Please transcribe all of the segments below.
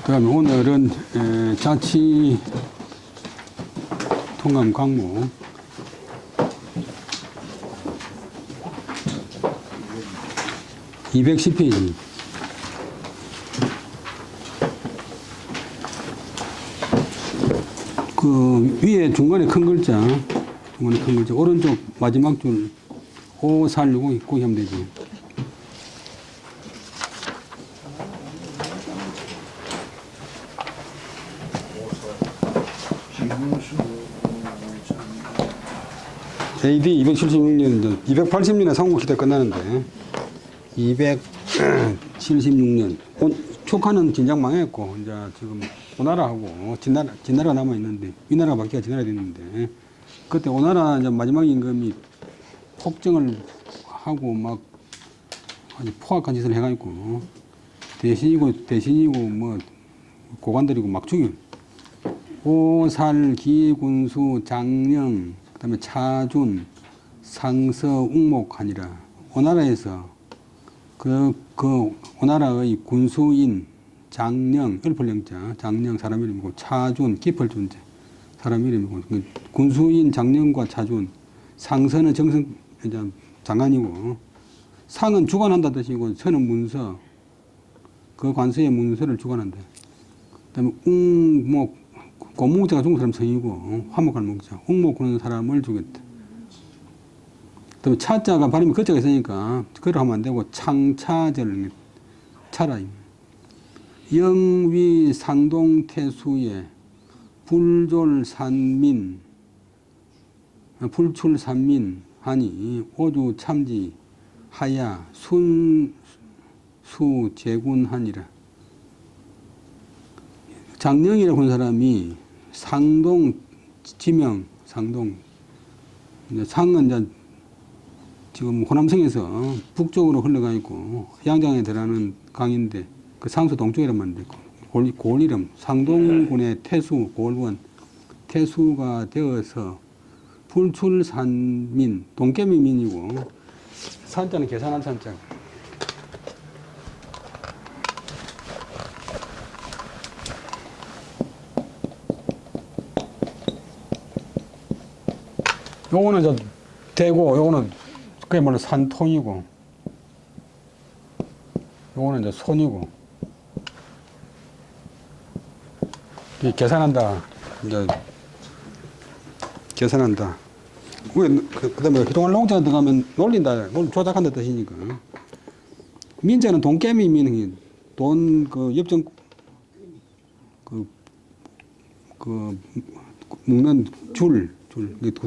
그다음에 오늘은 자치 통감 강목 210페이지. 그 위에 중간에 큰 글자, 오른쪽 마지막 줄 5, 4, 6, 6 하면 되지. AD 276년, 280년에 삼국시대 끝나는데, 276년. 축하는 진작 망했고, 이제 지금 오나라하고 진나라가 남아있는데, 위나라가 바뀌어 진나라가 됐는데, 그때 오나라 이제 마지막 임금이 폭정을 하고 막 아주 포악한 짓을 해가지고, 대신이고 뭐, 고관들이고 막 죽여. 오살, 기군수, 장령, 그 다음에 차준, 상서, 웅목하니라. 오나라에서 오나라의 군수인, 장령, 읊을령자, 장령 사람 이름이고, 차준, 깊을 존재, 사람 이름이고, 군수인, 장령과 차준, 상서는 정성, 장관이고, 상은 주관한다 뜻이고, 서는 문서, 그 관서의 문서를 주관한다. 그 다음에 웅목, 고목자가 죽은 사람 성이고, 화목할 목자, 웅목 그런 사람을 죽였다. 또 차자가 발음이 거자가 있으니까 그걸 하면 안 되고 창차절 차라. 영위 상동태수에 불졸산민 불출산민 하니 오주 참지 하야 순수 제군하니라. 장령이라고 하는 사람이 상동 지명 상동 상은 이제 지금 호남성에서 북쪽으로 흘러가 있고 해양장에 들어가는 강인데 그 상수 동쪽이란 말인데 고을 이름 상동군의 태수 고을원 태수가 되어서 불출산민 동계민이고 산자는 계산한 산자. 요거는 저 대고 요거는 그야말로 산통이고, 요거는 이제 손이고, 계산한다. 이제, 계산한다. 그 다음에 그동안 농자 들어가면 놀린다. 조작한다 뜻이니까. 민자는 돈깨미 민이 돈, 엽전, 묶는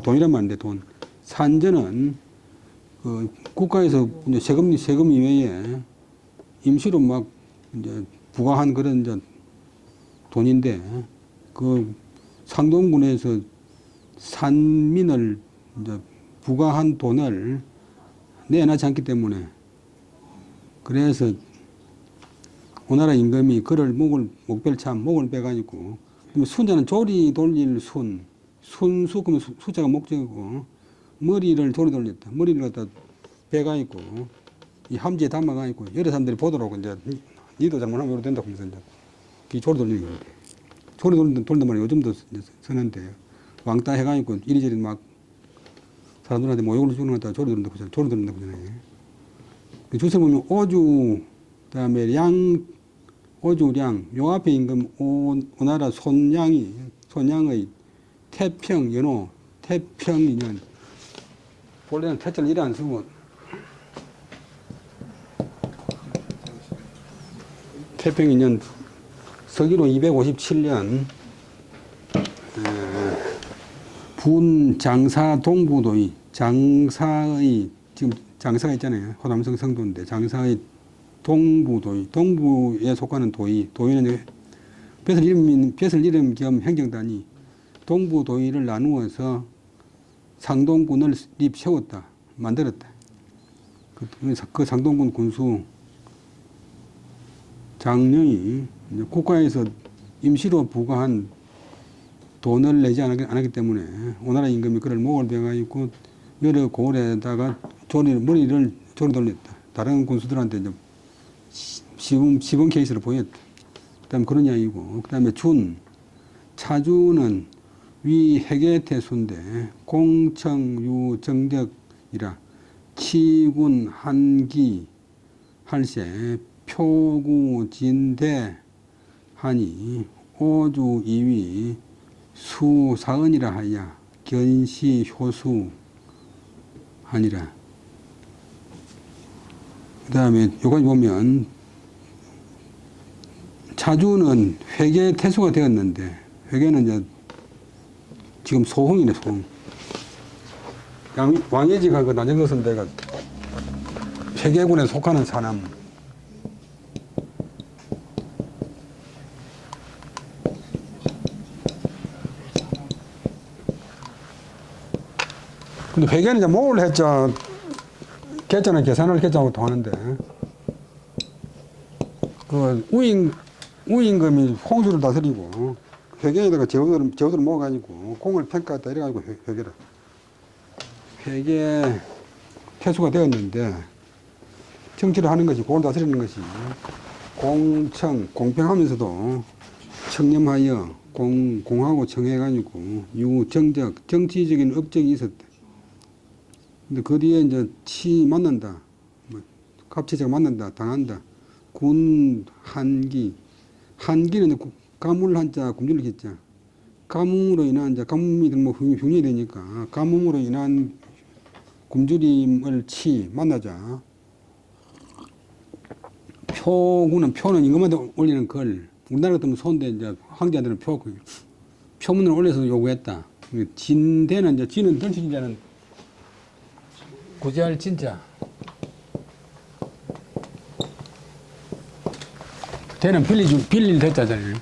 돈이란 말인데 돈. 산전은 국가에서 이제 세금 이외에 임시로 막 이제 부과한 그런 이제 돈인데 그 상동군에서 산민을 이제 부과한 돈을 내놔지 않기 때문에 그래서 오나라 임금이 그를 목별 참 목을 빼가지고 순자는 조리 돌릴 순수 그러면 숫자가 목적이고 머리를 조리 돌렸다. 머리를 갖다 배가 있고, 이 함지에 담아가 있고, 여러 사람들이 보도록 이제, 니도 장만하면 이렇게 된다고 하면서 이제, 이 조리 돌리는 거예요. 조리 돌린단 말이에요. 요즘도 쓰는데, 왕따 해가 있고, 이리저리 막, 사람들한테 모욕을 주는 것 같다가 조리 돌린다고 하잖아요. 주세 보면 오주, 그 다음에 오주량, 요 앞에 임금 오나라 손양의 태평, 연호, 태평이년, 원래는 태자를 이래 안 쓰고 태평이년 서기로 257년 분장사 동부도의 장사의 지금 장사가 있잖아요. 호남성 성도인데 장사의 동부도의 동부에 속하는 도의는 벼슬 이름 겸 행정단이 동부도의를 나누어서 상동군을 세웠다, 만들었다. 그 상동군 군수 장령이 국가에서 임시로 부과한 돈을 내지 않았기 때문에 오나라 임금이 그를 목을 베가지고 여러 고을에다가 머리를 조리 돌렸다. 다른 군수들한테 이제 시범 케이스를 보였다. 그다음에 그런 이야기고, 그다음에 준, 차주는 위 해계태수인데 공청유 정적이라 치군 한기 할세 표구진대 하니 오주 이위 수사은이라 하여 견시 효수 하니라. 그 다음에 여기까지 보면 차주는 회계 태수가 되었는데, 회계는 이제 지금 소흥이네, 소흥. 왕예지가 그 난정거선대가 회계군에 속하는 사람. 근데 회계는 이제 뭐를 했죠? 계좌는 계산을 계좌하고 통하는데, 그 우임금이 홍수를 다스리고, 회계에다가 제후들을 모아가지고, 공을 평가했다, 이래가지고 회계라. 회계 태수가 되었는데, 정치를 하는 것이, 공을 다스리는 것이, 공평하면서도 청렴하여 공하고 청해가지고, 유정적, 정치적인 업적이 있었다. 근데 그 뒤에 이제 만난다. 뭐, 갑치자가 만난다. 당한다. 군, 한기. 한기는 가물 한자, 굶주릴 기자. 가뭄으로 인한, 이제 가뭄이 뭐 흉이 되니까, 가뭄으로 인한 굶주림을 만나자. 표는 임금한테 올리는 걸. 우리나라 같으면 소인데, 이제 황제한테는 표문을 올려서 요구했다. 진대는 이제, 진은 던치자는 구제할 진짜. 대는 빌릴 대자잖아요.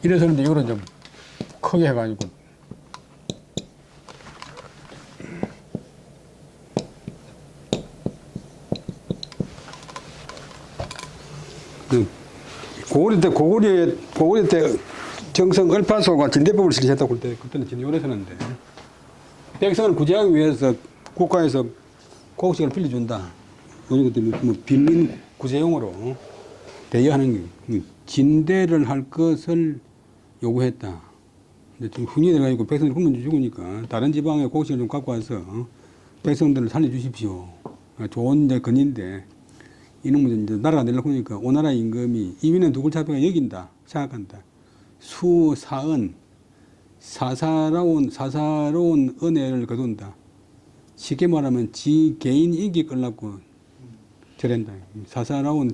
이래서는데 이거는 좀 크게 해가지고. 고구려 때 정성 얼파소가 진대법을 실시했다고 할 때, 그때는 진요래서는데. 백성을 구제하기 위해서 국가에서 곡식을 빌려준다. 이것들은 뭐 빌린 구제용으로 대여하는 게 진대를 할 것을 요구했다. 근데 좀 흥이 돼가지고 백성들이 굶어 죽으니까 다른 지방에 곡식을 좀 갖고 와서 백성들을 살려주십시오. 좋은 이제 건인데 이놈은 이제 나라가 내려고 하니까 오나라 임금이 이민은 누굴 잡혀가 여긴다 생각한다. 수사은 사사로운 은혜를 거둔다. 쉽게 말하면 지 개인 이익이 끌라고 저랜다. 사사로운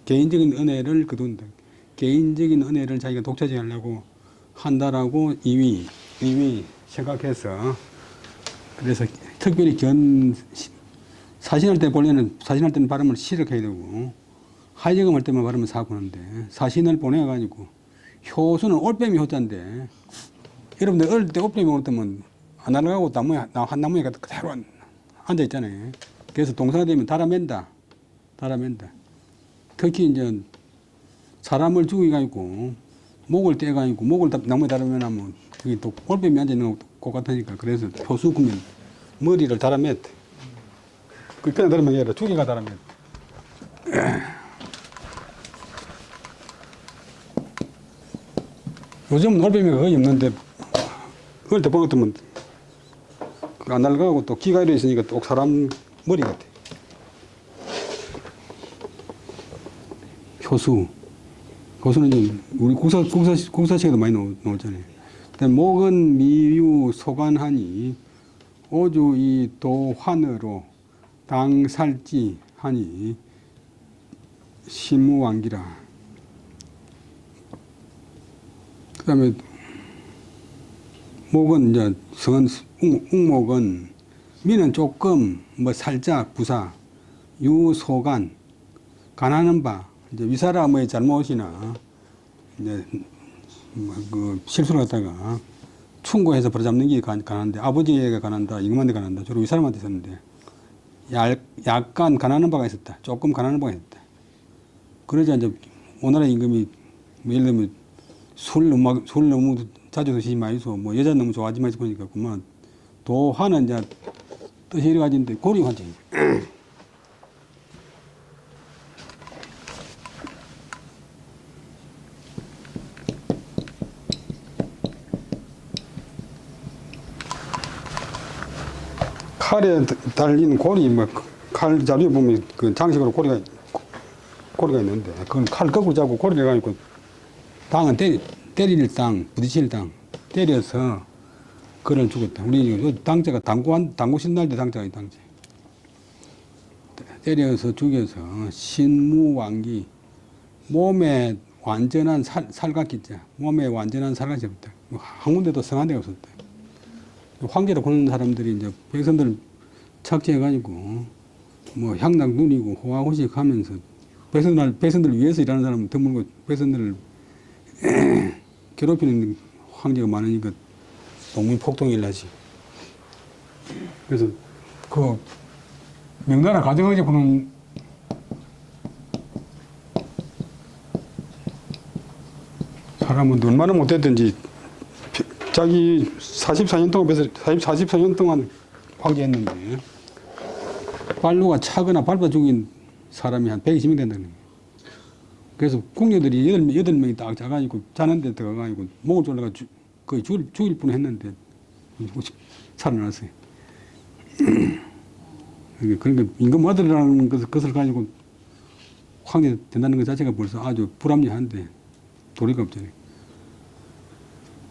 개인적인 은혜를 거둔다. 개인적인 은혜를 자기가 독차지하려고 한다라고 이위 생각해서, 그래서 특별히 사신할 때는 발음을 시력해야 되고, 하이적음 할 때만 발음을 사고하는데, 사신을 보내가지고, 효수는 올빼미 효자인데, 여러분들 어릴 때 올빼미 올 때면 안 날아가고 한 나무에 그대로 앉아 있잖아요. 그래서 동사가 되면 달아맨다. 특히 이제 사람을 죽이가지고 목을 떼가지고 목을 나무에 달아면 하면 그게 또 올빼미 앉아 있는 것 같으니까, 그래서 효수 그면 머리를 달아맸대. 그냥 달아면 아니라 죽이가 달아맸대. 요즘은 올빼미가 거의 없는데, 어릴 때 본 것 같으면 안 날아가고 또 기가 이래 있으니까 또 사람 머리 같아. 효수는 이제 우리 국사책에도 많이 나오잖아요. 그다음에 목은 미유 소관하니 오주 이 도환으로 당살지 하니 신무왕기라. 그다음에 목은 이제 웅목은 미는 조금 뭐 살짝 부사 유소간 가난한 바 이제 위사람의 잘못이나 이제 그 실수를 갖다가 충고해서 버려잡는 게 가난한데, 아버지에게 가난다, 임금한테 가난다, 주로 위사람한테 있었는데 약간 가난한 바가 있었다, 조금 가난한 바가 있었다. 그러자 이제 오나라 임금이 뭐 예를 들면 술 너무 자주 드시지 마이소, 뭐 여자 너무 좋아하지 마이소 보니까 그만 도화는 이제 뜻이 여러 가지인데 고리 환경이 칼에 달린 고리, 뭐, 칼 자루에 보면 그 장식으로 고리가 있는데, 그건 칼 거꾸로 잡고 고리를 가지고, 당은 때릴 당, 부딪힐 당, 때려서, 그를 죽였다. 우리 당자가 당구 신날 때 당자가 이 당자. 때려서 죽여서, 신무왕기, 몸에 완전한 살각기자, 몸에 완전한 살각이 없다. 한 군데도 성한 데가 없었다. 황제로 보는 사람들이 이제 백성들 착취해가지고 뭐 향락 누리고 호화호식 하면서 백성들 위해서 일하는 사람은 드물고 백성들을 괴롭히는 황제가 많으니까 동문폭동을 하지. 그래서 그 명나라 가정왕제 보는 사람은 얼마나 못됐든지 자기 44년 동안 44년 동안 황제했는데 발로가 차거나 밟아 죽인 사람이 한 120명 된다는 거예요. 그래서 궁녀들이 8명이 딱 자가지고 자는데 들어가가지고 목을 졸라가 거의 죽일 뻔 했는데 살아났어요. 그러니까 임금 아들이라는 것을 가지고 황제 된다는 것 자체가 벌써 아주 불합리한데 도리가 없잖아요.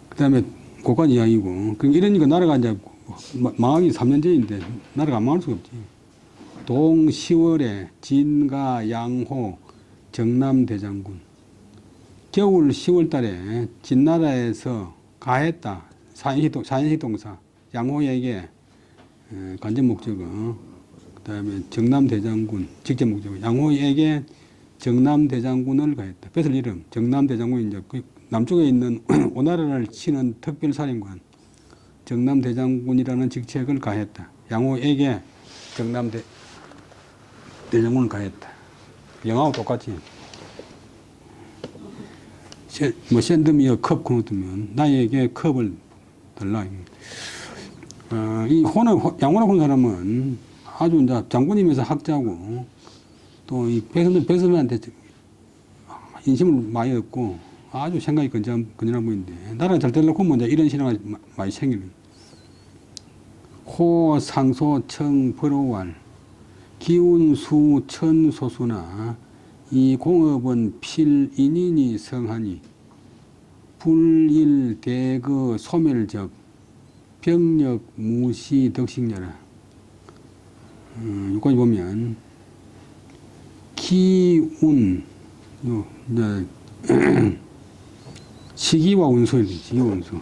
그 다음에 그까지 이야기고, 이러니까 나라가 이제 망하기 3년째인데 나라가 안 망할 수가 없지. 동 10월에 진가 양호 정남대장군. 겨울 10월 달에 진나라에서 가했다. 사연식 동사. 양호에게 간접 목적어. 그 다음에 정남대장군. 직접 목적어. 양호에게 정남대장군을 가했다. 뺏을 이름. 정남대장군이 이제 남쪽에 있는 오나라를 치는 특별사령관 정남대장군이라는 직책을 가했다. 양호에게 정남대장군을 가했다. 영하고 똑같이. 뭐 샌드미어 컵 그러면 나에게 컵을 달라. 이 양호라고 하는 사람은 아주 이제 장군님에서 학자고 또 이 백성들한테 인심을 많이 얻고 아주 생각이 건전한 분인데 나라가 잘 되려고 하면 이제 이런 신앙이 많이 생기는. 호 상소 청 벌어왈 기운수 천소수나 이 공업은 필인인이 성하니 불일 대거 소멸적 병력 무시 덕식녀라. 여기까지 보면 기운 시기와 운수예요. 시기와 운수.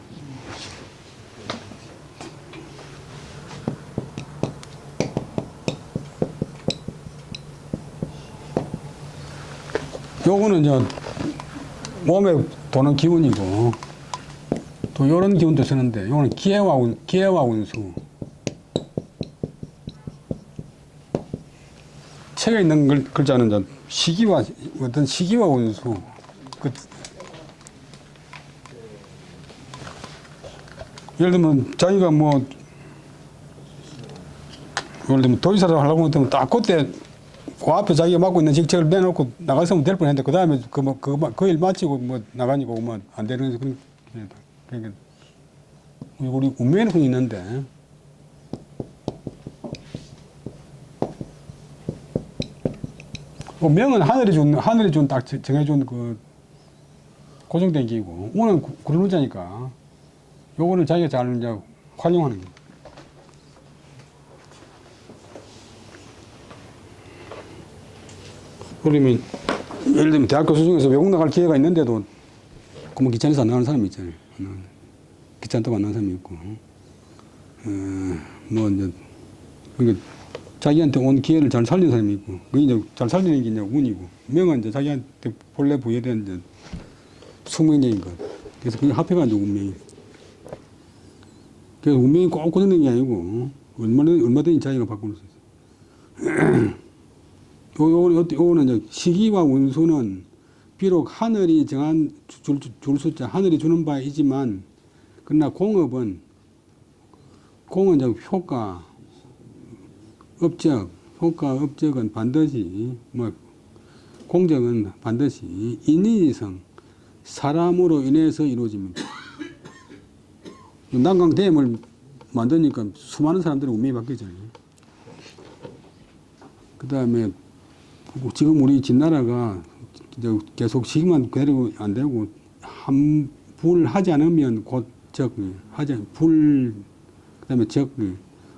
요거는 이제 몸에 도는 기운이고 또 요런 기운도 쓰는데 요거는 기회와 운수. 책에 있는 글자는 이제 어떤 시기와 운수. 예를 들면 자기가 뭐 예를 들면 도지사를 하려고 하면 딱 그때 그 앞에 자기가 맡고 있는 직책을 내놓고 나갔으면 될 뻔했는데 그 다음에 그 일 마치고 뭐 나가니까 뭐 안 되는 그런 그러니까 우리 운명의 흔히 있는데 명은 하늘이 준 딱 정해준 그 고정된 기고 운은 구름 문자니까 요거를 자기가 잘 이제 활용하는 거예요. 그러면 예를 들면 대학 교수 중에서 외국 나갈 기회가 있는데도 그뭐 귀찮아서 안 나가는 사람이 있잖아요. 귀찮다고 안 나가는 사람이 있고 뭐 이제 그러니까 자기한테 온 기회를 잘 살리는 사람이 있고 그게 이제 잘 살리는 게 이제 운이고 명은 이제 자기한테 본래 부여된 이제 숙명적인 것. 그래서 그게 합해가지고 운명이. 그래서 운명이 꼭 고정된 게 아니고 얼마든지 자기가 바꾸는 수 있어요. 요거는 이제 시기와 운수는 비록 하늘이 정한 줄 숫자 하늘이 주는 바이지만 그러나 공은 이제 효과 업적은 반드시 공적은 반드시 인인이성 사람으로 인해서 이루어집니다. 난강댐을 만드니까 수많은 사람들의 운명이 바뀌잖아요. 그 다음에 지금 우리 진나라가 계속 시기만 그대로 안 되고 불 하지 않으면 곧 적, 불, 그 다음에 적,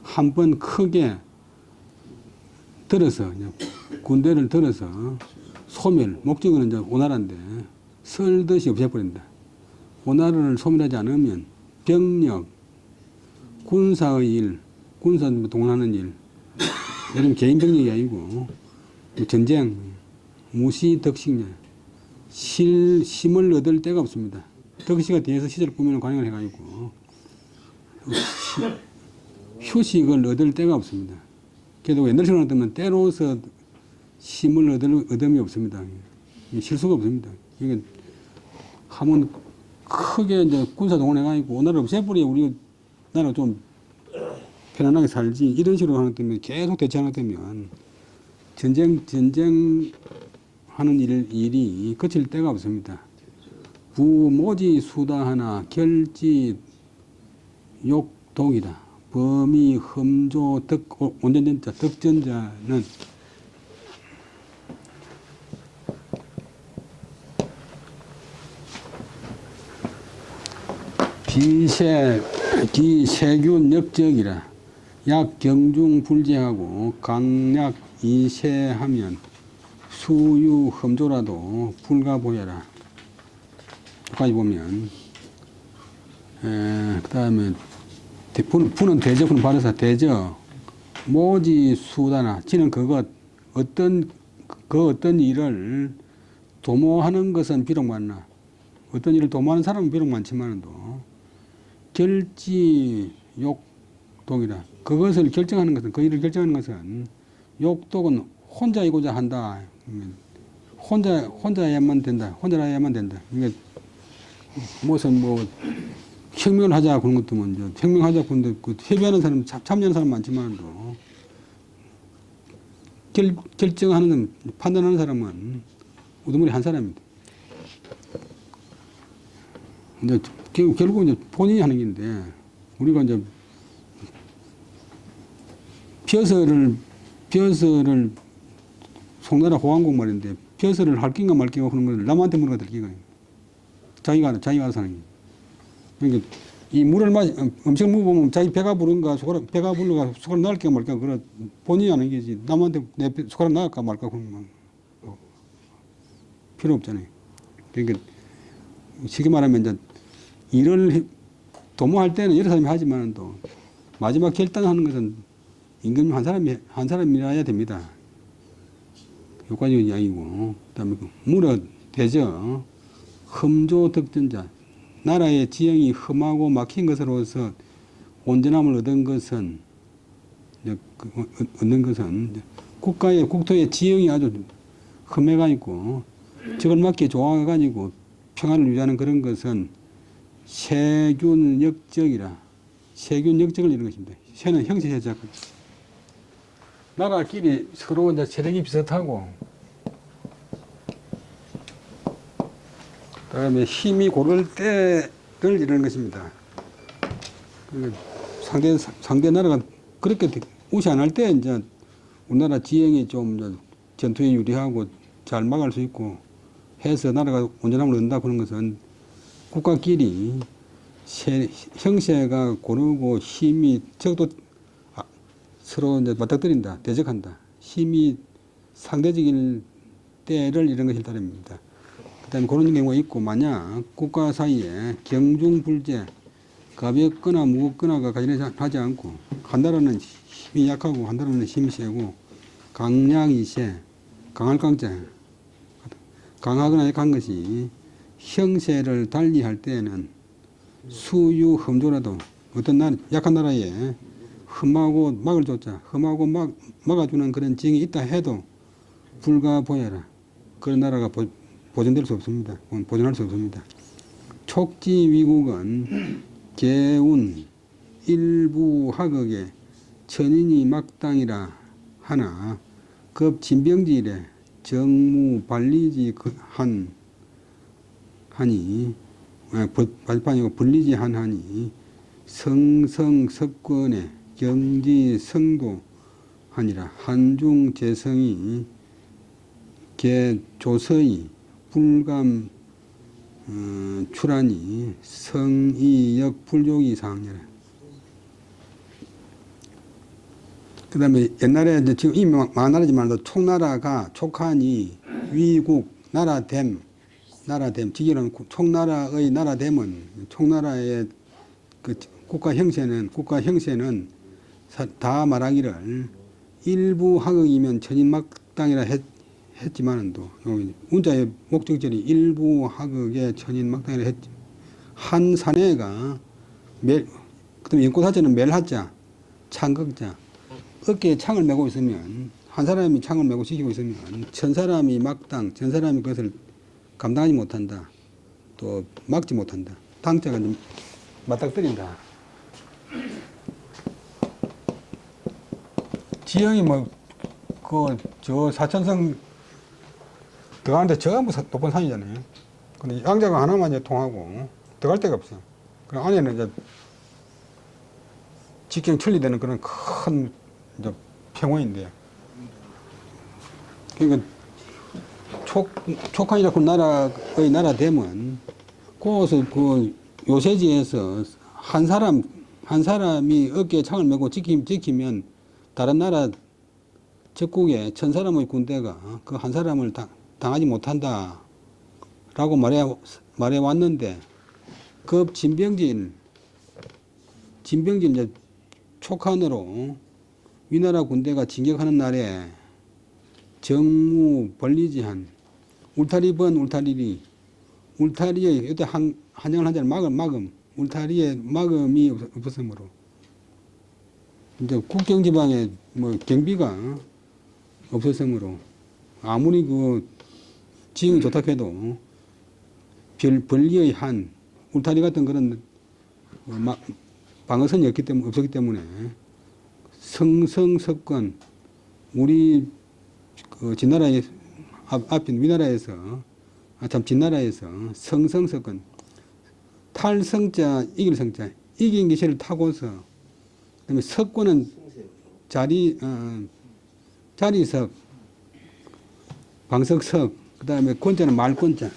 한 번 크게 들어서, 군대를 들어서 소멸, 목적은 이제 오나라인데 쓸듯이 없애버린다. 오나라를 소멸하지 않으면 병력, 군사의 일, 군사 동원하는 일, 예를 개인 병력이 아니고 전쟁, 무시 덕식냐, 심을 얻을 데가 없습니다. 덕시가 뒤에서 시절 꾸미는 관행을 해가지고 휴식을 얻을 데가 없습니다. 그래도 옛날 생각을 하면 때로서 심을 얻을 얻음이 없습니다. 실수가 없습니다. 이게 하면 크게 이제 군사 동원해가지고 오나라 없애버려 우리 나라 좀 편안하게 살지 이런 식으로 하는 때문에 계속 대처하는 때면 전쟁하는 일이 그칠 데가 없습니다. 부모지 수다하나 결지 욕독이다. 범위 흠조 덕 온전전자 덕전자는 기세균 역적이라. 약 경중 불제하고 강약 이세하면 수유 흠조라도 불가보여라. 여기까지 보면 그 다음에 푸는 대저, 푸는 발에서 대저 모지 수다나 지는 그것 어떤 일을 도모하는 것은 비록 많나 어떤 일을 도모하는 사람은 비록 많지만도 결지 욕독이라. 그것을 결정하는 것은 그 일을 결정하는 것은 욕독은 혼자이고자 한다. 혼자야만 된다. 혼자라야만 된다. 이게 무슨 혁명을 하자 그런 것도 먼저 혁명하자 그런데 그 협의하는 사람 참여하는 사람 많지만도 결정하는 판단하는 사람은 우두머리 한 사람입니다. 이제 결국 이제 본인이 하는 건데 우리가 이제 벼슬을 송나라 호왕국 말인데 벼슬을 할 낀가 말 낀가 그런 걸 남한테 물어가 될 기가 자기가 알아서 하는 게. 그러니까 이 물을 음식 먹으면 자기 배가 부른가 배가 불러가 숟가락 넣을까 말까 그래 본인이 하는 게지 남한테 내 숟가락 넣을까 말까 그런 건 필요 없잖아요. 그러니까 쉽게 말하면 이제 일을 도모할 때는 여러 사람이 하지만 또 마지막 결단하는 것은 임금님 한 사람이라야 됩니다. 여기까지 이야기고 그다음에 물어 대저 흠조 덕전자. 나라의 지형이 험하고 막힌 것으로서 온전함을 얻은 것은 국토의 지형이 아주 험해가지고 적을 맞게 좋아가지고 평안을 유지하는 그런 것은 세균 역적이라. 세균 역적을 이루는 것입니다. 세는 형체세자. 나라끼리 서로 이제 세력이 비슷하고 그다음에 힘이 고를 때를 이루는 것입니다. 상대 나라가 그렇게 우시 안 할 때 이제 우리나라 지형이 좀 전투에 유리하고 잘 막을 수 있고 해서 나라가 온전함을 얻는다 그런 것은 국가끼리 형세가 고르고 힘이 적도 서로 이제 맞닥뜨린다, 대적한다. 힘이 상대적일 때를 이런 것이 따릅니다. 그 다음에 그런 경우가 있고, 만약 국가 사이에 경중불제, 가볍거나 무겁거나가 가지하지 않고, 한 나라는 힘이 약하고, 한 나라는 힘이 세고, 강약이세, 강할 강자, 강하거나 약한 것이 형세를 달리할 때에는 수유 흠조라도 어떤 약한 나라에 흠하고 막을 줬자, 흠하고 막아주는 그런 지형이 있다 해도 불가보여라. 그런 나라가 보존될 수 없습니다. 보존할 수 없습니다. 촉지위국은 개운 일부 하극에 천인이 막당이라 하나 급 진병지일에 정무 발리지 하니 발판이고 불리지 하니 성성석권의 경지성도하니라. 한중재성이 개조서의 불감 출하니 성이역 불족이 상하니라. 그 다음에 옛날에 이제 지금 이미 많아지만 총나라가 촉하니 위국 나라됨 지기는 총나라의 나라됨은 총나라의 그 국가 형세는 다 말하기를 일부 하극이면 천인막당이라 했지만은도 운자의 목적절이 일부 하극의 천인막당이라 했지. 한 사내가 그다음에 연꽃하자는 멜하자 창극자 어깨에 창을 메고 있으면 한 사람이 창을 메고 지키고 있으면 천 사람이 천 사람이 그것을 감당하지 못한다. 또 막지 못한다. 당자가 맞닥뜨린다. 지형이 저 사천성 들어가는데 전부 높은 산이잖아요. 근데 양자가 하나만 이제 통하고 들어갈 데가 없어. 그 안에는 이제 직경 천리되는 그런 큰 이제 평원인데. 그러니까 촉한이라고 나라의 나라되면 그것을 그 요새지에서 한 사람이 어깨에 창을 메고 지키면 다른 나라 적국에 천 사람의 군대가 그 한 사람을 당하지 못한다 라고 말해 왔는데 그 진병진 이제 촉한으로 위나라 군대가 진격하는 날에 정무 벌리지한 울타리의 이때 한영을 한자는 막음 울타리에 막음이 없었으므로 이제 국경지방에 경비가 없었으므로 아무리 그 지형이 좋다 해도 벌리의 한 울타리 같은 그런 방어선이 없었기 때문에 성성석권 우리 그 진나라의 앞인 위나라에서 진나라에서 성성석권 탈성자 이길 성자 이긴 기세를 타고서 그다음에 석권은 자리석 방석석 그다음에 권자는 말권자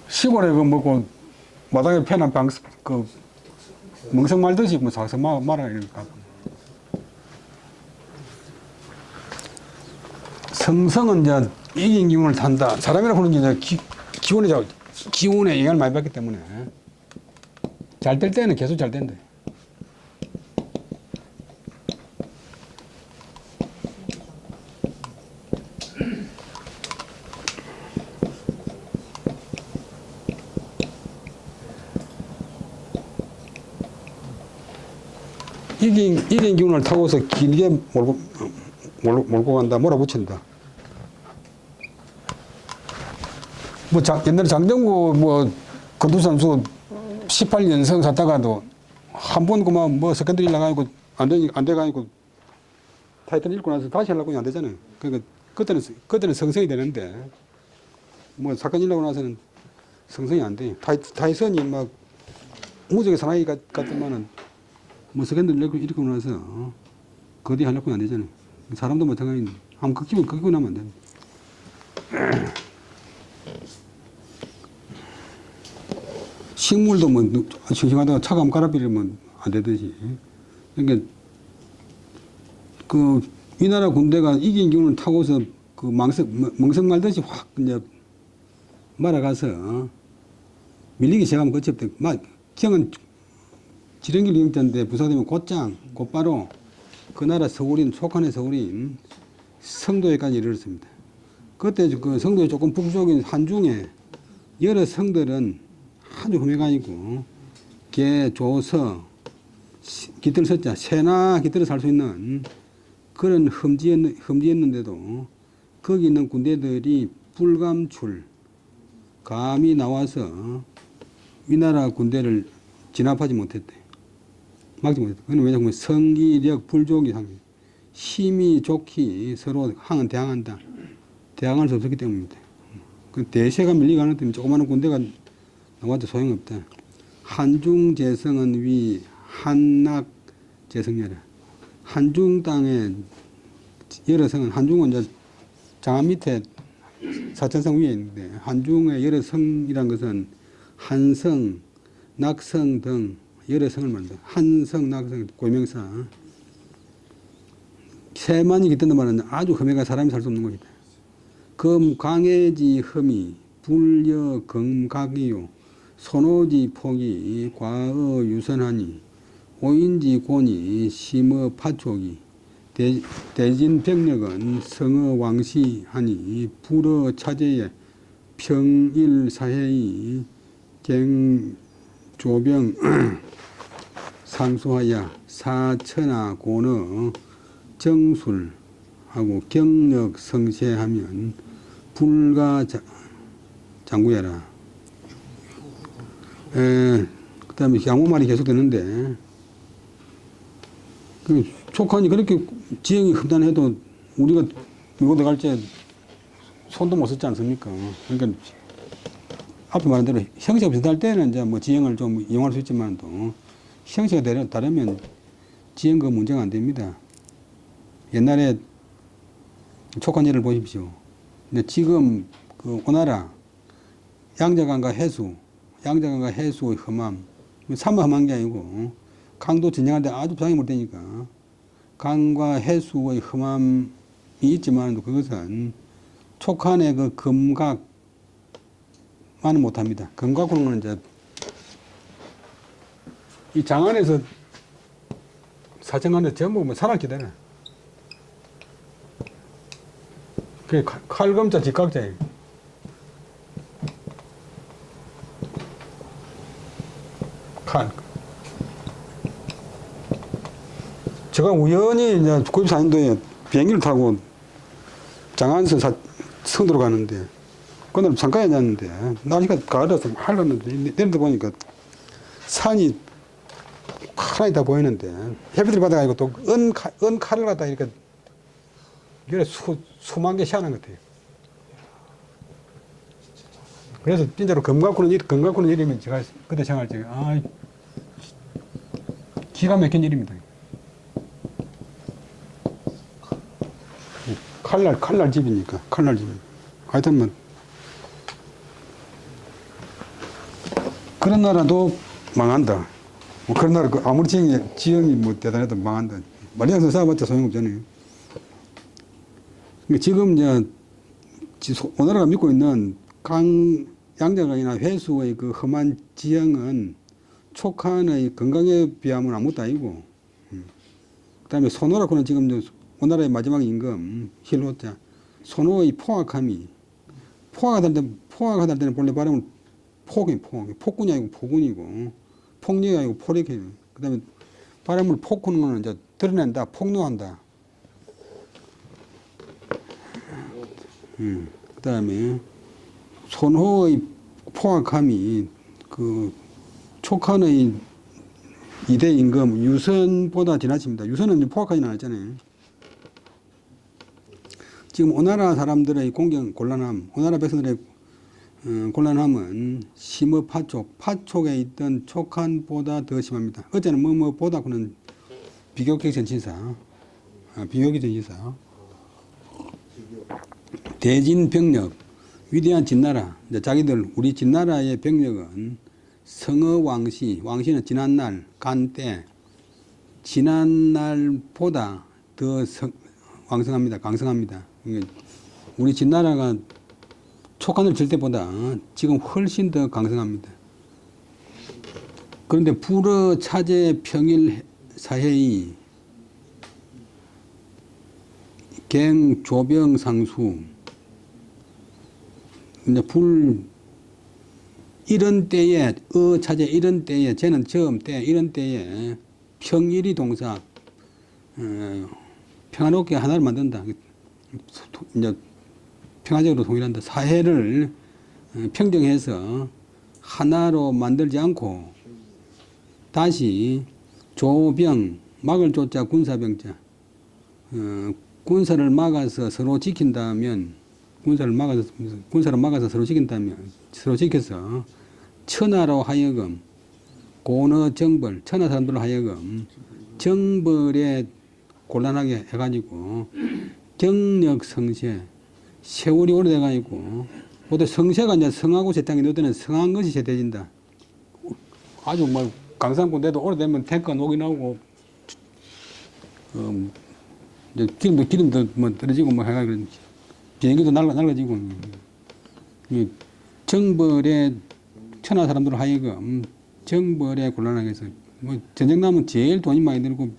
시골에 그 먹고 마당에 펴놓은 그 멍석 말듯이 삭삭 말아 이러니까 성성은 이제 이긴 기운을 탄다. 사람이라고 하는 게 기운에 영향을 많이 받기 때문에 잘 될 때는 계속 잘 된대. 이긴 기운을 타고서 길게 몰고 간다, 몰아붙인다. 옛날에 장정구 건투선수 18연승 샀다가도 한 번 그만 세컨드리 나가고 안 돼가지고 타이틀 잃고 나서 다시 하려고 안 되잖아요. 그러니까 그때는 성성이 되는데 사건 잃고 나서는 성성이 안 돼. 타이선이 무적의 사나이 같지만은 세컨드리 잃고 나서 거디 하려고 안 되잖아요. 사람도 마찬가지인데 한번 꺾이고 나면 안 돼. 식물도 싱싱하다가 차가운 깔아비리면 안 되듯이. 그러니까 그 위나라 군대가 이긴 기운을 타고서 그 멍석 말듯이 확 이제 말아가서 밀리기 시작하면 끝이 없대. 기왕은 지령길 영자인데 부사되면 곧바로 그 나라 서울인 속한의 서울인 성도에까지 이르렀습니다. 그때 그 성도에 조금 북쪽인 한중에 여러 성들은 아주 험해가지고 개, 조서, 깃들 서자, 새나 깃들어 살 수 있는 그런 험지였는데도 거기 있는 군대들이 불감출 감히 나와서 위나라 군대를 진압하지 못했대. 막지 못했대. 그건 왜냐하면 성기력 불족이 힘이 좋기 서로 대항한다. 대항할 수 없었기 때문입니다. 그 대세가 밀리가는 때문에 조그마한 군대가 나와도 소용없다. 한중재성은 위 한낙재성이라. 한중 땅에 여러 성은, 한중은 이제 장안 밑에 사천성 위에 있는데, 한중의 여러 성이란 것은 한성, 낙성 등 여러 성을 말한다. 한성, 낙성, 고명사. 세만이 깃든다 말은 아주 험해가 사람이 살 수 없는 것이다. 금, 강해지, 흠이, 불여, 금각이요. 손오지, 폭이, 과어, 유선하니, 오인지, 고니, 심어, 파촉이, 대진, 병력은 성어, 왕시하니, 불어, 차제에, 평일, 사해이, 갱, 조병, 상수하야, 사천하, 고너, 정술하고 경력, 성세하면, 불가, 장구야라. 그 다음에 양호말이 계속되는데, 그 촉한이 그렇게 지형이 흡단해도 우리가 이거 들어갈 때 손도 못 썼지 않습니까? 그러니까 앞에 말한 대로 형체가 비슷할 때는 이제 뭐 지형을 좀 이용할 수 있지만 또 형체가 다르면 지형 그 문제가 안 됩니다. 옛날에 촉한 예를 보십시오. 근데 지금 그 오나라 양자강과 해수, 양자강과 해수의 험함, 산만 험한 게 아니고 강도 진정할 때 아주 부상이 못 되니까 강과 해수의 험함이 있지만 그것은 촉한의 그 금각만은 못합니다. 금각으로는 이제 이 장안에서 사정안에서 전부 뭐 산악지대네. 그게 칼검자 직각자예요. 칼. 제가 우연히 이제 94년도에 비행기를 타고 장안에서 성도로 가는데, 그날 잠깐 앉았는데, 날씨가 가을이라서 할랐는데, 내려다 보니까 산이 하나 있다 보이는데, 햇빛을 받아가지고 또 칼을 갖다 이렇게, 이래 수만 개 시원한 것 같아요. 그래서 진짜로 금각구는 이름이 제가 그때 생각할 때, 기가 막힌 일입니다. 칼날 집이니까, 칼날 집. 하여튼 뭐, 그런 나라도 망한다. 뭐 그런 나라, 아무리 지형이 뭐 대단해도 망한다. 말리장성 쌓아봤자 소용없잖아요. 그러니까 지금 이제, 오나라가 믿고 있는 양자강이나 회수의 그 험한 지형은 촉한의 건강에 비하면 아무것도 아니고, 그 다음에 소노라고는 지금 오나라의 마지막 임금, 힐호자, 소노의 포악함이, 포악하다 때는 본래 발음은 폭군이 아니고 포군이고, 폭력이 아니고 포력이에요. 그 다음에 발음을 폭구는 거는 이제 드러낸다, 폭로한다. 그 다음에 손호의 포악함이 그 촉한의 이대 임금 유선보다 지나칩니다. 유선은 포악하지 않았잖아요. 지금 오나라 사람들의 곤란함, 오나라 백성들의 곤란함은 심어 파촉에 있던 촉한보다 더 심합니다. 어제는 뭐보다고는 비교격 전치사, 대진 병력, 위대한 진나라. 자기들 우리 진나라의 병력은 성어 왕시는 지난날 간때 지난날보다 더 왕성합니다. 강성합니다. 우리 진나라가 촉한을 칠 때보다 지금 훨씬 더 강성합니다. 그런데 불어 차제 평일 사해이 갱 조병 상수 이제 이런 때에 차제 이런 때에 쟤는 처음 때 이런 때에 평일이 동사 평화롭게 하나를 만든다. 이제 평화적으로 통일한다. 사해를 평정해서 하나로 만들지 않고 다시 조병 막을 조자 군사병자 군사를 막아서 서로 지킨다면 군사를 막아서 서로 지켜서 천하로 하여금 고너 정벌, 천하 사람들로 하여금 정벌에 곤란하게 해가지고 경력 성세, 세월이 오래돼가지고 보통 성세가 이제 성하고 세탕이 너때는 성한 것이 세태진다. 아주 뭐 강산군대도 오래되면 탱크가 녹이 나오고 이제 기름도 뭐 떨어지고 뭐 해가지고 비행기도 날라지고 이 정벌에 천하 사람들로 하여금 정벌에 곤란하게 해서 뭐 전쟁 나면 제일 돈이 많이 들고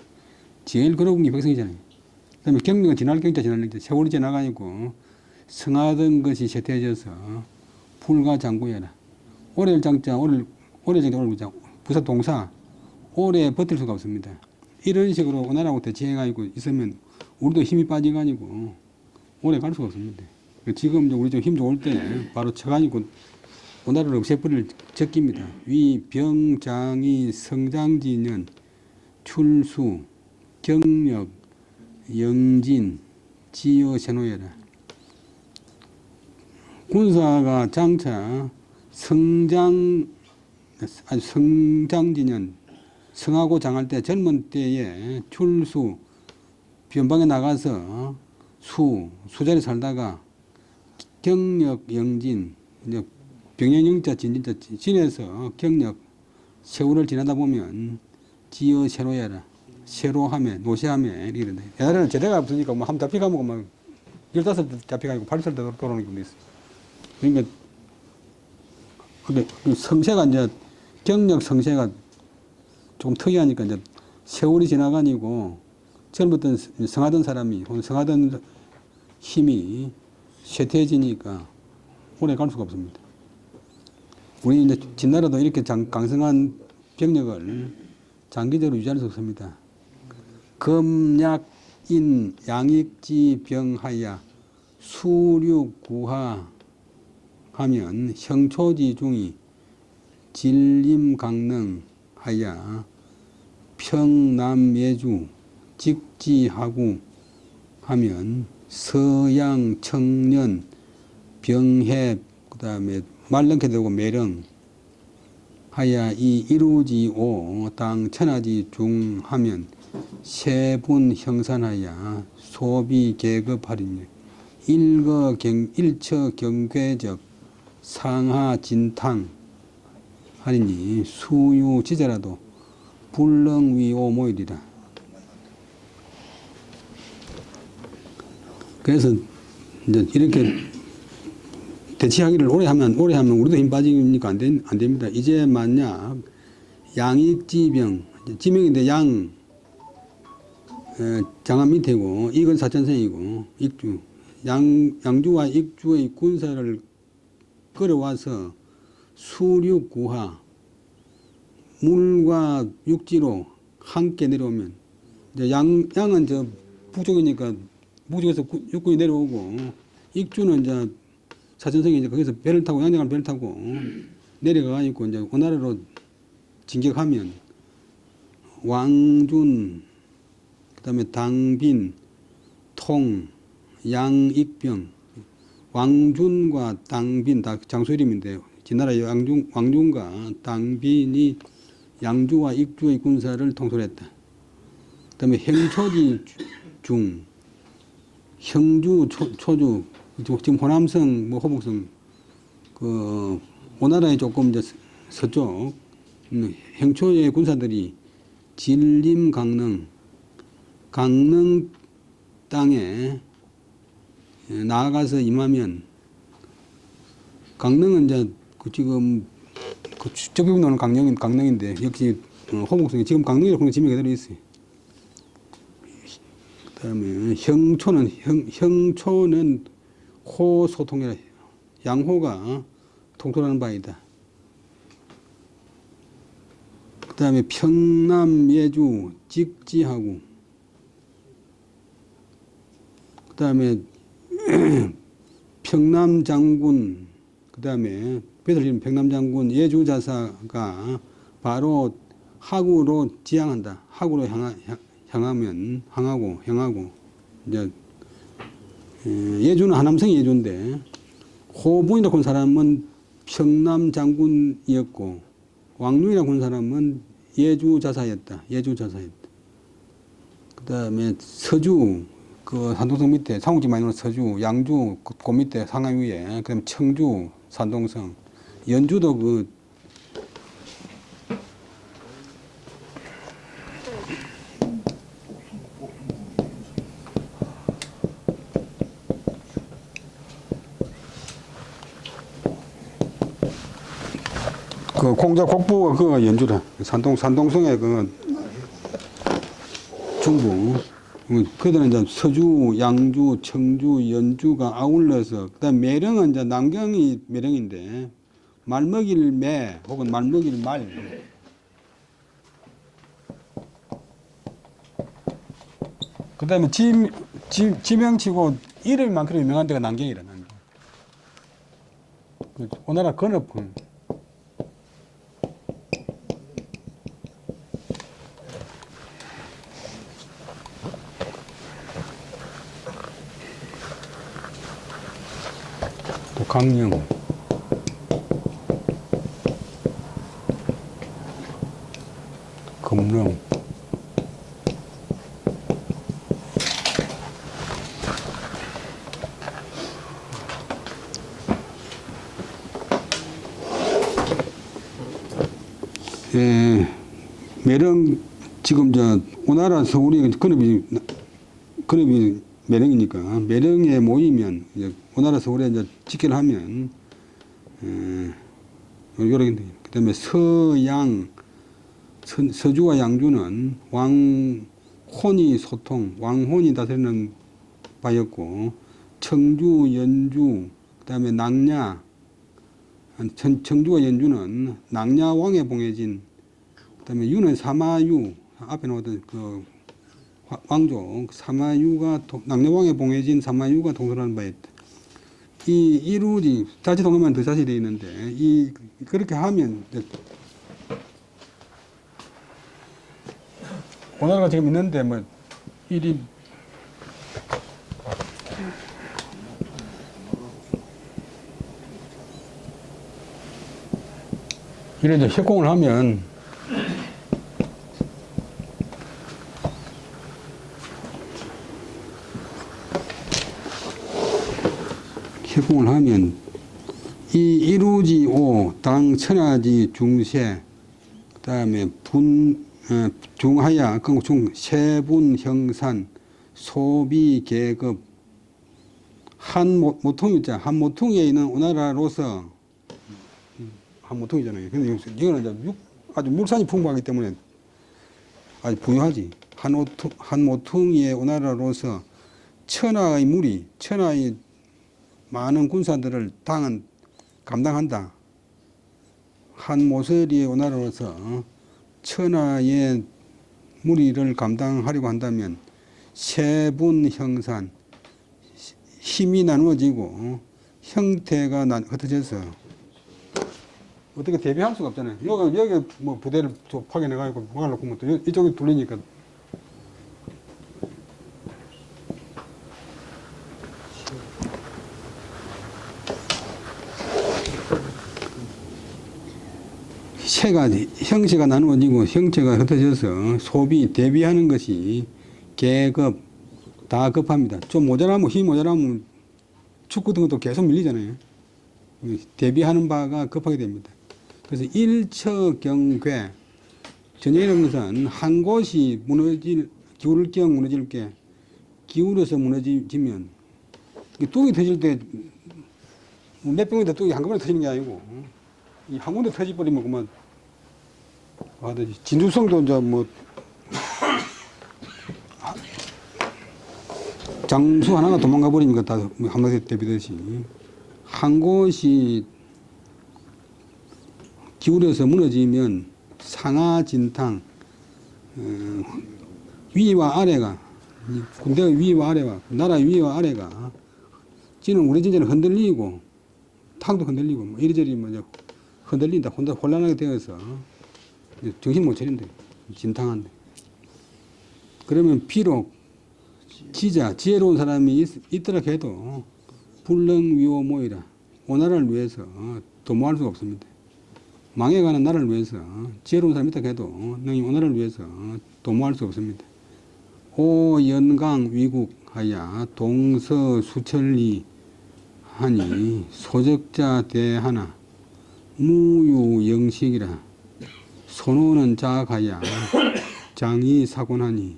제일 거로운 게 백성이잖아요. 그다음에 경력은 지날 경자 세월이 지나가니고 성하던 것이 쇠퇴해져서 불가장구해라. 오래 장자 부사 동사 오래 버틸 수가 없습니다. 이런 식으로 원활하고 대치해가지고 있으면 우리도 힘이 빠져가지고 오래 갈 수가 없습니다. 지금 우리 좀 힘 좋을 때 바로 쳐가지고 원활을 없애버릴 적기입니다. 위, 병, 장이, 성장지년, 출수, 경력, 영진, 지어, 세노해라. 군사가 장차 성장지년, 성하고 장할 때 젊은 때에 출수, 변방에 나가서 수자리 살다가 경력, 영진, 이제 병행영자, 진진자, 진에서 경력, 세월을 지나다 보면 지어 세로야라. 세로하며, 노세하며, 이런다. 옛날에는 제대가 없으니까 뭐 한 잡혀가면 막 15살 잡혀가지고 8살 돌아오는 경우도 있어요. 그러니까, 그 성세가 이제, 경력 성세가 좀 특이하니까 이제 세월이 지나가니고 젊었던 성하던 사람이, 성하던 힘이 쇠퇴해지니까 오래 갈 수가 없습니다. 우리 이제 진나라도 이렇게 강성한 병력을 장기적으로 유지할 수 없습니다. 검약인 양익지 병하야 수륙구하 하면 형초지 중이 진림강릉 하야 평남예주 직지하구 하면 서양 청년 병해 그다음에 말렁게 되고 매령 하야 이 이루지오 당 천하지 중 하면 세분 형산하야 소비 계급하리니 일처 경괴적 상하 진탕 하리니 수유 지자라도 불렁위오 모이리라. 그래서 이제 이렇게 대치하기를 오래 하면 우리도 힘 빠지니까 안 됩니다. 이제 만약 양익지병, 지명인데 장암 밑에고 익은 사천생이고 익주, 양주와 익주의 군사를 끌어와서 수륙구하 물과 육지로 함께 내려오면 이제 양은 저 북쪽이니까 북쪽에서 육군이 내려오고 익주는 이제 사천성이 이제 거기서 배를 타고 양양을 배를 타고 내려가 있고 이제 원나라로 진격하면 왕준 그다음에 당빈 통 양익병 왕준과 당빈 다 장소 이름인데 진나라 왕준과 당빈이 양주와 익주의 군사를 통솔했다. 그다음에 행초지 중 형주 초주 지금 호남성 호북성 그 오나라에 조금 이제 서쪽 행초의 군사들이 진림 강릉 땅에 나아가서 임하면 강릉은 이제 지금 적벽 나오는 강릉인데 역시 호북성이 지금 강릉이라고 그런 지명이 그대로 있어요. 그다음에 형초는 호소통이라 양호가 통솔하는 바이다. 그다음에 평남예주 직지하고 그다음에 평남장군 그다음에 배설진 평남장군 예주자사가 바로 하구로 지향한다. 하구로 향하고 이제 예주는 하남성 예주인데 호봉이라고 하는 사람은 평남 장군이었고 왕룡이라고 하는 사람은 예주 자사였다. 예주 자사였다. 그 다음에 서주, 그 산동성 밑에 상욱지 많이 나오는 서주, 양주 그 밑에 상하위에, 그다음 청주, 산동성, 연주도 그 공자 곡부가 그 연주다. 산동성의 그 중부. 그들은 이제 서주, 양주, 청주, 연주가 아울러서, 그다음 매령은 이제 남경이 매령인데, 말먹일 매 혹은 말먹일 말. 그다음에 지명치고 이름만큼 유명한 데가 남경이라, 남경. 오나라 건어품. 강령, 금령, 매령 지금 오나라 서울이 근업이 매령이니까 매령에 모이면 이제 오나라 서울에 이제 직결을 하면 요렇게 그다음에 서양 서주와 양주는 왕혼이 소통 왕혼이 다스리는 바였고 청주 연주 그다음에 낭냐 청주와 연주는 낭냐 왕에 봉해진 그다음에 유는 사마유 앞에 나왔던 그 왕조 사마유가 낭려왕에 봉해진 사마유가 동설하는 바였다. 이 이루지 자치 동의만 더 자세히 되어 있는데 그렇게 하면 오나라가 지금 있는데 뭐 일이 이런 이제 협공을 하면 협공을 하면 이 이루지 오, 당 천하지 중세, 그 다음에 중하야, 세분 형산, 소비 계급, 한 모통 있잖아. 한 모통에 있는 오나라로서 한 모통이잖아요. 근데 이거는 이제 아주 물산이 풍부하기 때문에 아주 부유하지. 한 모통의 오나라로서 천하의 무리, 천하의 많은 군사들을 당은 감당한다. 한 모서리의 오나라로서 천하의 무리를 감당하려고 한다면 세분 형산, 힘이 나누어지고 형태가 흩어져서 어떻게 대비할 수가 없잖아요. 여기 뭐 부대를 파견해가지고 막아놓고 뭐 또 이쪽에 돌리니까 형체가 나누어지고 형체가 흩어져서 소비, 대비하는 것이 계급, 다 급합니다. 좀 모자라면, 힘이 모자라면 축구 같은 것도 계속 밀리잖아요. 대비하는 바가 급하게 됩니다. 그래서 일처경괴, 전쟁이라는 것은 한 곳이 기울을 경 무너질 게 기울어서 무너지면 뚝이 터질 때 몇 병인데 뚝이 한꺼번에 터지는 게 아니고 이 한 군데 터져버리면 그만 하듯이 진주성도 이제 뭐 장수 하나가 도망가 버리니까 다 한마디에 대비듯이 한 곳이 기울여서 무너지면 상하진탕 위와 아래가 군대의 위와 아래와 나라 위와 아래가 지는 우리 진짜는 흔들리고 탕도 흔들리고 뭐 이리저리 뭐 흔들린다 혼란하게 되어서 정신 못 차린다 진탕한데 그러면 비록 지혜로운 사람이 있더라 해도 불능위오 모이라. 오나라를 위해서 도모할 수가 없습니다. 망해가는 나라를 위해서 지혜로운 사람이 있다 해도 능히 오나라를 위해서 도모할 수 없습니다. 오 연강 위국하야 동서 수천리 하니 소적자 대하나 무유영식이라. 손오는 자가야 장이 사곤하니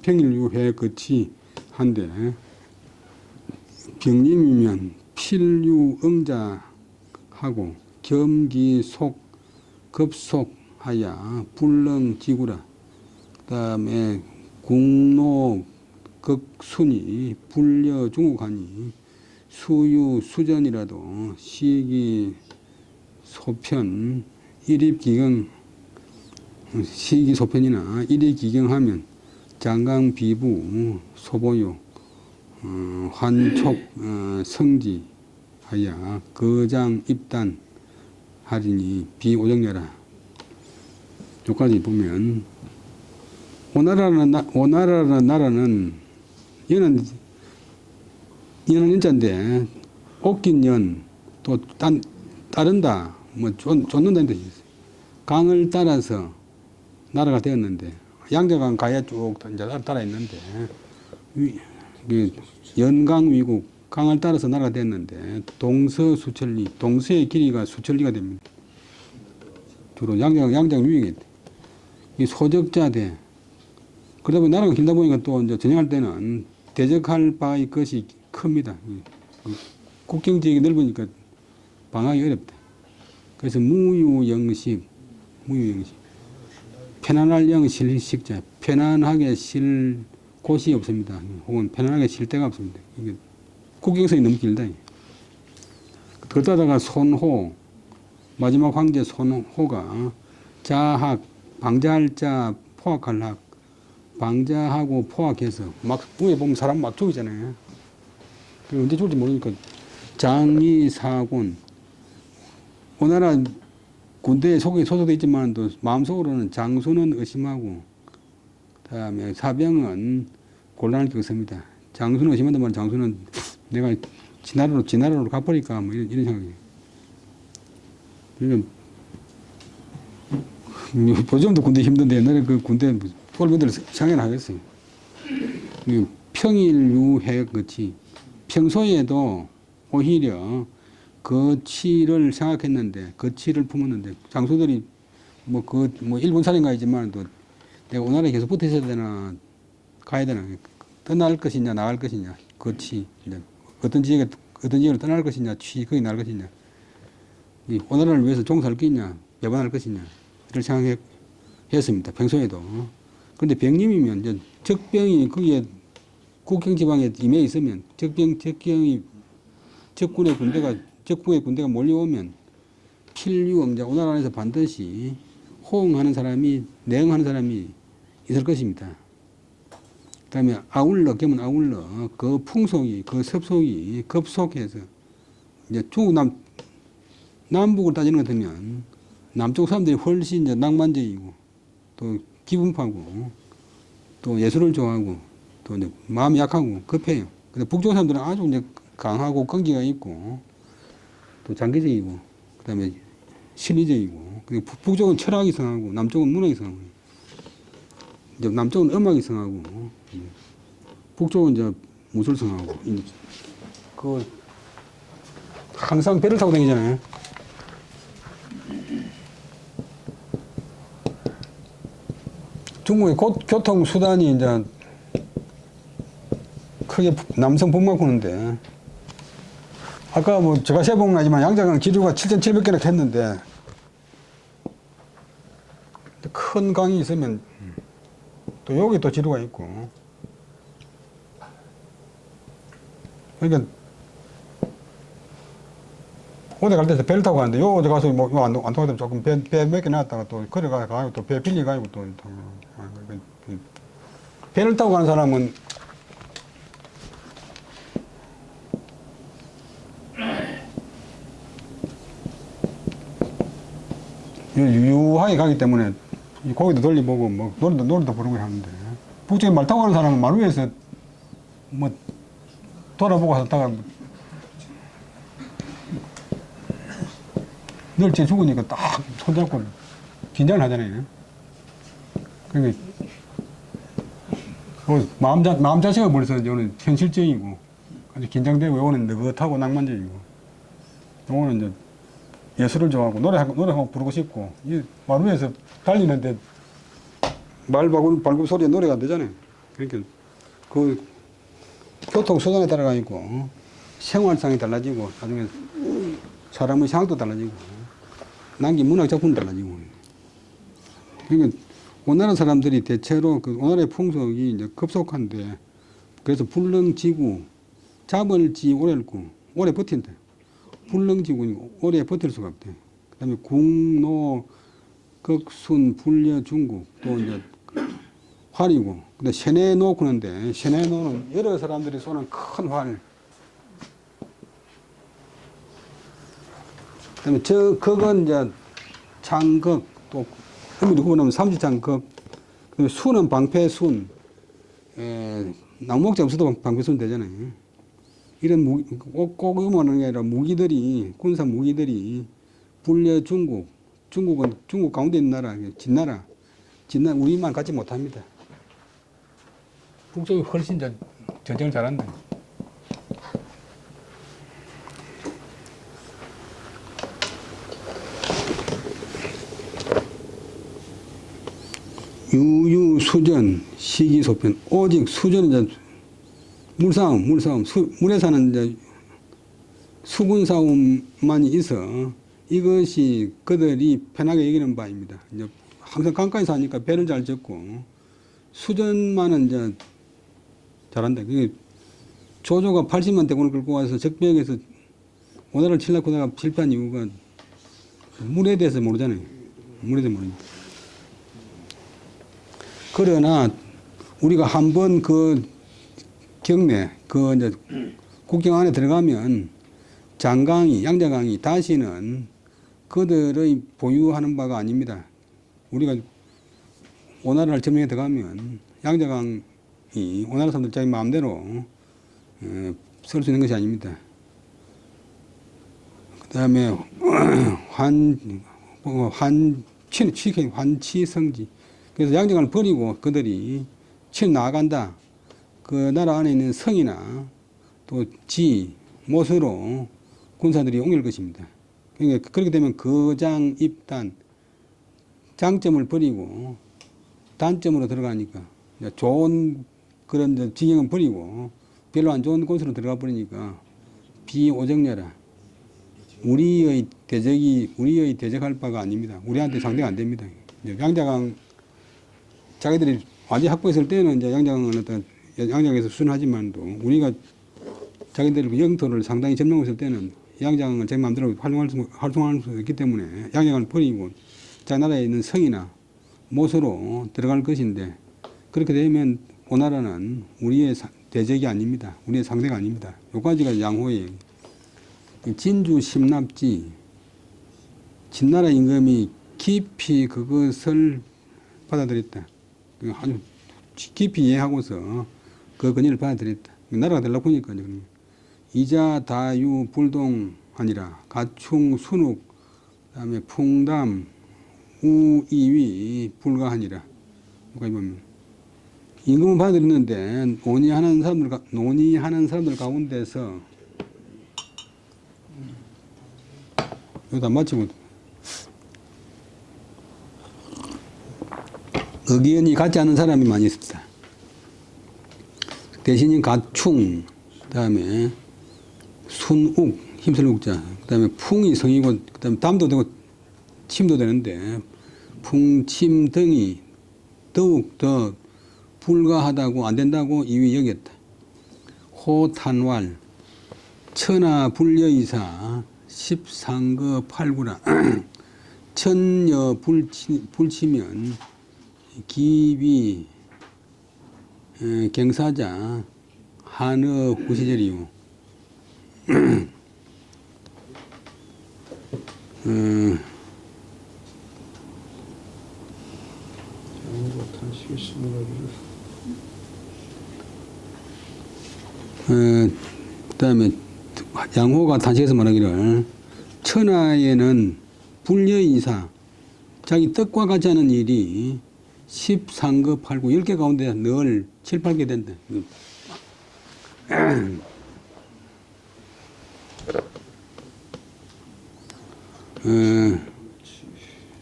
평일유회거치 한데 병림이면 필유응자하고 겸기속 급속하야 불능지구라. 그 다음에 국노극순이 불려중국하니 수유수전이라도 시기소편 일입기경 시기소편이나 일입기경하면 장강비부 소보요 환촉 성지하야 거장입단 하리니 비오정려라. 여기까지 보면 오나라라는 나라는 얘는 인자인데 옥긴 연 또 따른다 뭐 쫓는다는 뜻이 있어요. 강을 따라서 나라가 되었는데 양자강 가야 쭉 이제 따라 있는데 연강위국 강을 따라서 나라가 됐는데 동서 수천리 동서의 길이가 수천리가 됩니다. 주로 양장 위에 이 소적자대. 그러다 보니 나라가 길다 보니까 또 이제 전쟁할 때는 대적할 바의 것이 큽니다. 국경지역이 넓으니까 방어하기 어렵다. 그래서 무유영식 편안할 영실식자 편안하게 쉴 곳이 없습니다. 혹은 편안하게 쉴 데가 없습니다. 이게 국경선이 너무 길다. 그러다가 손호 마지막 황제 손호가 자학 방자할 자 포악할 학 방자하고 포악해서 막 위에 보면 사람 막 죽이잖아요. 언제 죽을지 모르니까 장이 사곤 오나라 군대에 소속돼 있지만 또 마음속으로는 장수는 의심하고 그다음에 사병은 곤란을 겪습니다. 장수는 의심한단 말은 장수는 내가 진나라로 가버릴까 뭐 이런 생각이에요. 그러니까 요즘도 군대 힘든데 옛날에 그 군대 꼴분들 생각을 하겠어요. 평일유해거치 평소에도 오히려 거치를 생각했는데 거치를 품었는데 장수들이 뭐 일본 살인가이지만 또 내가 오나라에 계속 붙어 있어야 되나 가야 되나 떠날 것이냐 나갈 것이냐 거치 어떤 지역을 떠날 것이냐 거기 나갈 것이냐 이 오나라를 위해서 종사할 것이냐 배반할 것이냐 이를 생각했습니다. 평소에도. 그런데 병림이면 이제 적병이 거기에 국경 지방에 임해 있으면 적군의 군대가 몰려오면 필유응자 오나라 안에서 반드시 호응하는 사람이 내응하는 사람이 있을 것입니다. 그다음에 아울러 그 풍속이 그 습속이 급속해서 이제 중국 남북을 따지는 것 같으면 남쪽 사람들이 훨씬 이제 낭만적이고 또 기분파고 또 예술을 좋아하고 또 이제 마음이 약하고 급해요. 근데 북쪽 사람들은 아주 이제 강하고 끈기가 있고 또 장기적이고 그다음에 신의적이고 그리고 북쪽은 철학이 성하고 남쪽은 문학이 성하고 이제 남쪽은 음악이 성하고 북쪽은 이제 무술 성하고 그 항상 배를 타고 다니잖아요. 중국의 교통 수단이 이제 크게 남성 북마코는데 아까 뭐 제가 세본 나지만 양자강 지류가 7,700개나 했는데 큰 강이 있으면 또 여기 또 지류가 있고 그러니까 어디 갈 때 배를 타고 가는데 요 어디 가서 뭐 안 통하면 조금 배 몇 개 놨다가 또 거리 가고 또 배 빌리 가고 또 배를 타고 가는 사람은 유유하게 가기 때문에 이 고기도 돌려보고 뭐 노래도 부르고 하는데 북쪽에 말 타고 가는 사람은 말 위에서 뭐 돌아보고 하다가 널째 죽으니까 딱 손잡고 긴장을 하잖아요. 그러니까 마음 자체가 벌써 이거는 현실적이고 아주 긴장되고 이거는 느긋하고 낭만적이고 이거는 이제 예술을 좋아하고 노래하고 부르고 싶고 이 마루에서 달리는데 말 발굽 소리에 노래가 안 되잖아요. 그러니까 그 교통수단에 따라가 있고 생활상이 달라지고 나중에 사람의 상도 달라지고 남긴 문학 작품도 달라지고 그러니까 오나라 사람들이 대체로 그 오나라의 풍속이 이제 급속한데 그래서 불능지구 잡을지 오래일구 오래 버틴다. 불능지구니 오래 버틸 수가 없대. 그다음에 궁노 극순 불려 중국 또 이제 활이고 근데 세네노 그런데 세네노는 여러 사람들이 쏘는 큰 활. 그다음에 극은 이제 창극 또 의미도 구분하면 삼지창극. 그다음에 순은 방패순. 나무목자 없어도 방패순 되잖아요. 이런 꼭 의무하는 게 아니라 무기들이 군사 무기들이 불려 중국은 중국 가운데 있는 나라 진나라 우리만 갖지 못합니다. 북쪽이 훨씬 전쟁을 잘한다. 유유수전 시기소편 오직 수전은 이제 물싸움 물에 사는 이제 수군 싸움만이 있어 이것이 그들이 편하게 여기는 바입니다. 이제 항상 강가에 사니까 배를 잘 젓고 수전만은 이제 잘한다. 그게 조조가 80만 대군을 끌고 와서 적벽에서 오나라를 치려고 하다가 실패한 이유가 물에 대해서 모르잖아요. 물에 대해서 모르니까. 그러나 우리가 한번 그 경내 그 이제 국경 안에 들어가면 장강이 양자강이 다시는 그들의 보유하는 바가 아닙니다. 우리가 오나라를 점령해 들어가면 양자강이 오나라 사람들 자기 마음대로 설 수 있는 것이 아닙니다. 그 다음에 환치성지. 그래서 양자강을 버리고 그들이 칠 나아간다. 그 나라 안에 있는 성이나 또 못으로 군사들이 옮길 것입니다. 그러니까 그렇게 되면 거장, 입단, 장점을 버리고 단점으로 들어가니까 좋은 그런 지경은 버리고 별로 안 좋은 곳으로 들어가 버리니까 비오정렬라. 우리의 대적할 바가 아닙니다. 우리한테 상대가 안 됩니다. 양자강 자기들이 완전히 확보했을 때는 이제 양자강은 어떤 양자강에서 순하지만도 우리가 자기들 영토를 상당히 점령했을 때는 양자강을 제 마음대로 활동할 수 있기 때문에 양자강을 버리고 자기 나라에 있는 성이나 못으로 들어갈 것인데 그렇게 되면 오나라는 우리의 대적이 아닙니다. 우리의 상대가 아닙니다. 요까지가 양호예요. 진주 심납지 진나라 임금이 깊이 그것을 받아들였다. 아주 깊이 이해하고서 그 권위를 받아들였다. 나라가 되려고 보니까 이자 다유 불동하니라 가충 순욱 그다음에 풍담 우이위 불가하니라. 그러니까 보면 임금을 받아들였는데 논의하는 사람들 가운데서 여기다 마치고 의견이 같지 않은 사람이 많이 있습니다. 대신인 가충, 그 다음에 순욱, 힘쓸 욱자, 그 다음에 풍이 성이고, 그 다음에 담도 되고 침도 되는데, 풍침 등이 더욱 더 불가하다고 안 된다고 이위 여겼다. 호탄왈, 천하 불여이사, 십상거 팔구라. 천여 불치면 기비 경사자 한어 구시절이요. 양호가 탄식의 신문하기를. 그다음에 양호가 탄식에서 말하기를 천하에는 불여이사 자기 뜻과 같지 않은 일이 13급 8구 10개 가운데 늘 7, 8개 된다.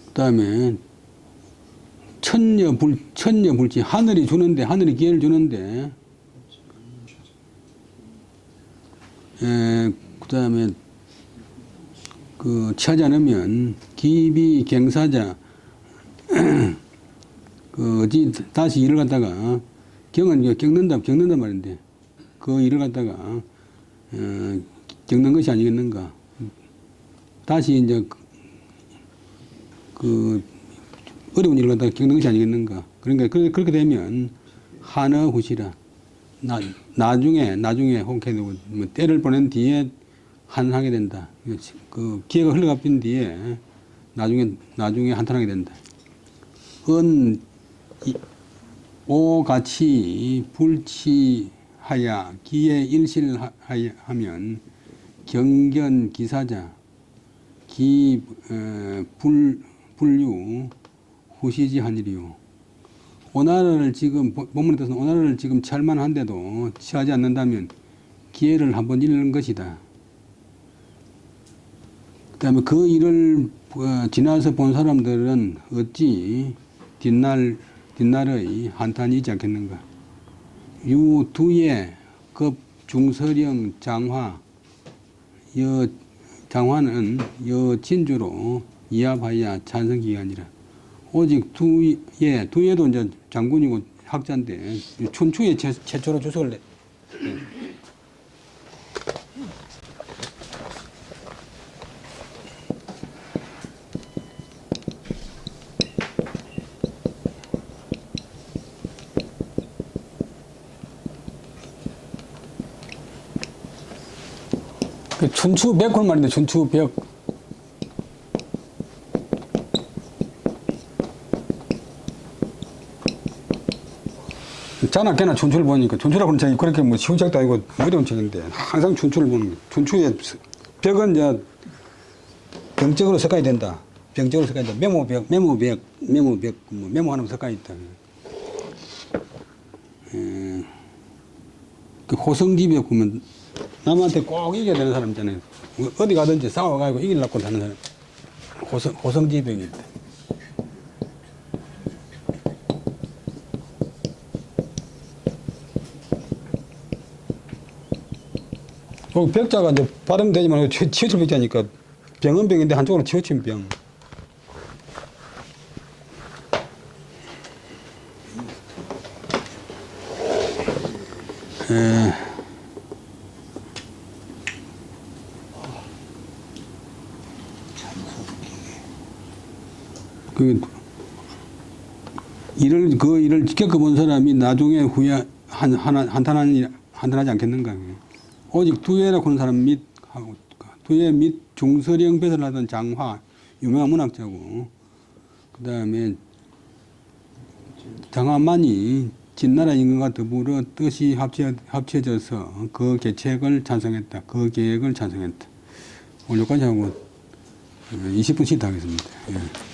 그다음에 천녀불지 하늘이 주는데 하늘이 기회를 주는데 그다음에 그 취하지 않으면 기비갱사자 그 어디 다시 일을 갖다가 경은 겪는단 말인데 그 일을 갖다가 겪는 것이 아니겠는가. 다시 이제 그 어려운 일을 갖다가 겪는 것이 아니겠는가. 그러니까 그렇게 되면 한어후시라. 나중에 혹해 뭐 때를 보낸 뒤에 한하게 된다. 그 기회가 흘러가빈 뒤에 나중에 한탄하게 된다. 오같이 불치하야 기에 일실하면 경견기사자 불유 후시지하니리요. 오나라를 지금 본문에 따라서 오나라를 지금 취할 만한데도 취하지 않는다면 기회를 한번 잃는 것이다. 그다음에 그 일을 지나서 본 사람들은 어찌 뒷날의 한탄이 있지 않겠는가. 유두의 급 중서령 장화 장화는 여친주로 이합하여 찬성기간이라. 오직 두예도 이제 장군이고 학자인데 춘추에 최초로 주석을 내. 그 춘추백호 말인데 춘추백. 자나깨나 춘추를 보니까 춘추라고는 책이 그렇게 뭐 쉬운 책도 아니고 어려운 책인데 항상 춘추를 보는 거예요. 춘추의 벽은 이제 병적으로 섞어야 된다. 병적으로 섞어야 된다. 메모백 뭐 메모하는 섞어야 있다. 그 호성집에 보면 남한테 꼭 이겨야 되는 사람 있잖아요. 어디 가든지 싸워가지고 이기려고 하는 사람. 호성지벽이 있다. 벽자가 이제 발음 되지만 치우칠 벽자니까 병은 병인데 한쪽으로 치우친 병. 그 일을 겪어본 사람이 나중에 후에 한탄하지 않겠는가. 오직 두예라고 하는 사람 두예 및 중서령 배설을 하던 장화, 유명한 문학자고, 그 다음에 장화만이 진나라 임금과 더불어 뜻이 합쳐져서 그 계획을 찬성했다. 오늘 여기까지 하고 20분 쉬다 하겠습니다. 예.